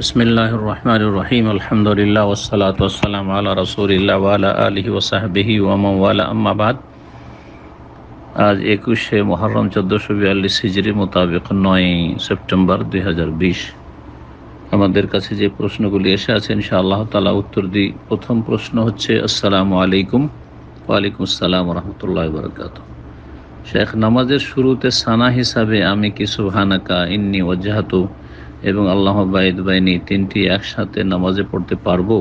বিসমিল্লাহির রহমানির রহিম। আলহামদুলিল্লাহ ওয়াসসালাতু ওয়াসসালামু আলা রাসূলিল্লাহ ওয়া আলা আলিহি ওয়া সাহবিহি ওয়া মান ওয়ালা, আম্মা বাদ। আজ 21শে মুহররম 1442 হিজরি মোতাবেক 9 সেপ্টেম্বর 2020। আমাদের কাছে যে প্রশ্নগুলি এসে আছে ইনশাআল্লাহ তাআলা উত্তর দিই। প্রথম প্রশ্ন হচ্ছে, আসসালামু আলাইকুম। ওয়ালাইকুম আসসালাম ওয়া রাহমাতুল্লাহি ওয়া বারাকাতুহু। শেখ, নামাজের শুরুতে সানা হিসাবে আমি কি সুবহানাকা ইন্নী ওয়াজহাতু এবং আল্লাহ বাইদ বাইনি তিনটি একসাথে নামাজে পড়তে পারবো?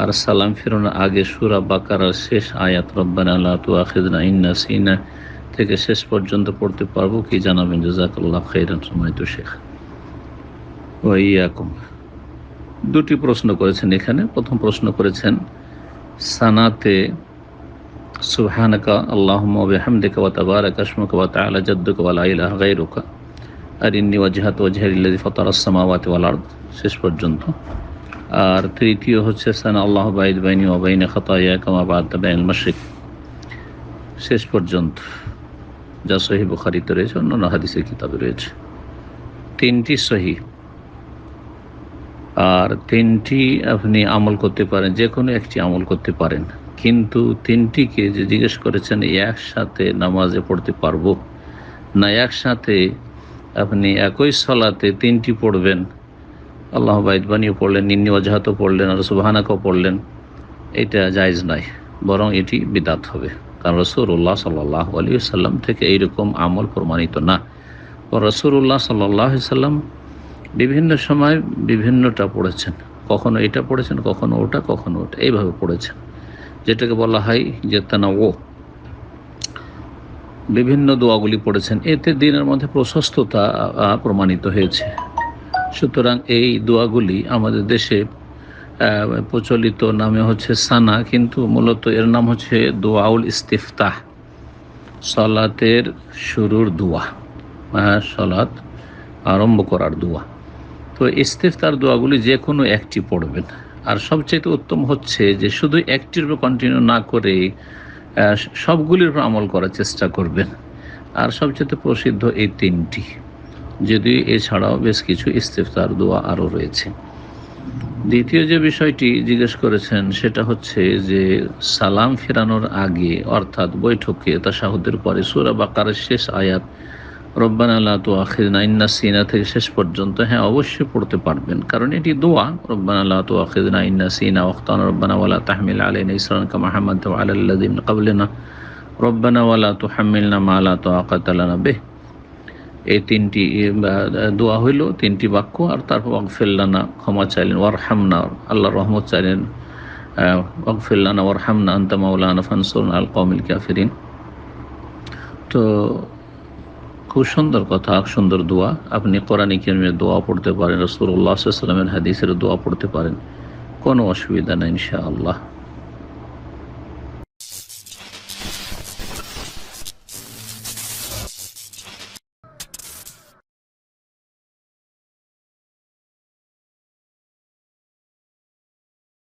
আর সালাম ফেরানোর আগে সূরা বাকারার শেষ আয়াত রব্বানা লা তুআখিযনা ইন নাসিনা থেকে শেষ পর্যন্ত পড়তে পারবো কি, জানাবেন। জাযাকাল্লাহু খাইরান। সম্মানিত শেখ, ওয়া ইয়াকুম। দুটি প্রশ্ন করেছেন এখানে। প্রথম প্রশ্ন করেছেন সানাতে সুবহানাকা আল্লাহুম্মা ওয়া বিহামদিকা ওয়া তাবারাকা ইসমুকা ওয়া তাআলা জাদ্দুকা ওয়া লা ইলাহা গায়রুকা আর ইন্নী ওয়াজহাতু ওয়াজহিয়া লিল্লাযী ফাতারাস সামাওয়াতি ওয়াল আরদ শেষ পর্যন্ত। আর তৃতীয় হচ্ছে সানা আল্লাহু বাইদ বাইনি ওয়া বাইনা খাতায়া কামা বা'দতা বাইনাল মাশরিক শেষ পর্যন্ত, যা সহিহ বুখারীতে রয়েছে, অন্যান্য হাদিসের কিতাবে রয়েছে। তিনটি সহিহ, আর তিনটি আপনি আমল করতে পারেন, যে কোনো একটি আমল করতে পারেন। কিন্তু তিনটিকে যে জিজ্ঞেস করেছেন একসাথে নামাজে পড়তে পারবো না, একসাথে আপনি একই সালাতে তিনটি পড়বেন, আল্লাহ বাইদ বানিয়ে পড়লেন, ইন্নী ওয়াজহাতু পড়লেন, আর সুবহানাকাও পড়লেন, এটা জায়েজ নাই, বরং এটি বিদআত হবে। কারণ রাসূলুল্লাহ সাল্লাল্লাহু আলাইহি ওয়াসাল্লাম থেকে এইরকম আমল প্রমাণিত না। রাসূলুল্লাহ সাল্লাল্লাহু আলাইহি ওয়াসাল্লাম বিভিন্ন সময় বিভিন্নটা পড়েছেন, কখনো এটা পড়েছেন, কখনো ওটা, কখনো ওটা, এইভাবে পড়েছেন, যেটাকে বলা হয় যে তানাওয়ু। বিভিন্ন দোয়াগুলি পড়েছেন, এতে দিনের মধ্যে প্রশস্ততা প্রমাণিত হয়েছে। সুতরাং এই দোয়াগুলি আমাদের দেশে প্রচলিত নামে হচ্ছে সানা, কিন্তু মূলত এর নাম হচ্ছে দোয়াউল ইস্তিফতাহ, সালাতের শুরুর দোয়া, সালাত আরম্ভ করার দোয়া। তো ইস্তিফতার দোয়াগুলি যে কোনো একটি পড়বেন। আর সবচেয়ে উত্তম হচ্ছে যে শুধু একটির উপর কন্টিনিউ না করে সবগুলির উপর আমল করার চেষ্টা করবেন। আর সবচেয়ে প্রসিদ্ধ এই তিনটি, যদি এছাড়াও বেশ কিছু ইস্তিফতার দোয়া আরও রয়েছে। দ্বিতীয় যে বিষয়টি জিজ্ঞেস করেছেন সেটা হচ্ছে যে সালাম ফেরানোর আগে, অর্থাৎ বৈঠকে তাশাহুদের পরে সূরা বাকারার শেষ আয়াত রব্বানা লা তুআখিযনা ইন নাসিনা থেকে শেষ পর্যন্ত, হ্যাঁ অবশ্যই পড়তে পারবেন, কারণ এটি দোয়া। রব্বানা লা তুআখিযনা ইন নাসিনা ওয়া আখতানা রব্বানা ওয়া লা তাহমিল আলাইনা ইসরান কামা হামালতাহু আলাল লাযিনা মিন ক্বাবলিনা রব্বানা ওয়া লা তুহাম্মিলনা মা লা তাকাতা লানা বিহ। এই তিনটি দোয়া হইল, তিনটি বাক্য। আর তারপর ওয়াগফির লানা, ক্ষমা চাইলেন, ওয়ারহামনা, আল্লাহর রহমত চাইলেন, ওয়াগফির লানা ওয়ারহামনা আনতা মাওলানা ফানসুরনা আল কওমিল কাফিরিন। তো খুব সুন্দর কথা, সুন্দর দোয়া। আপনি কোরআনে কারীমের দোয়া পড়তে পারেন, রাসূলুল্লাহ সাল্লাল্লাহু আলাইহি ওয়াসাল্লামের হাদিসের দোয়া পড়তে পারেন, কোনো অসুবিধা নেই ইনশাআল্লাহ।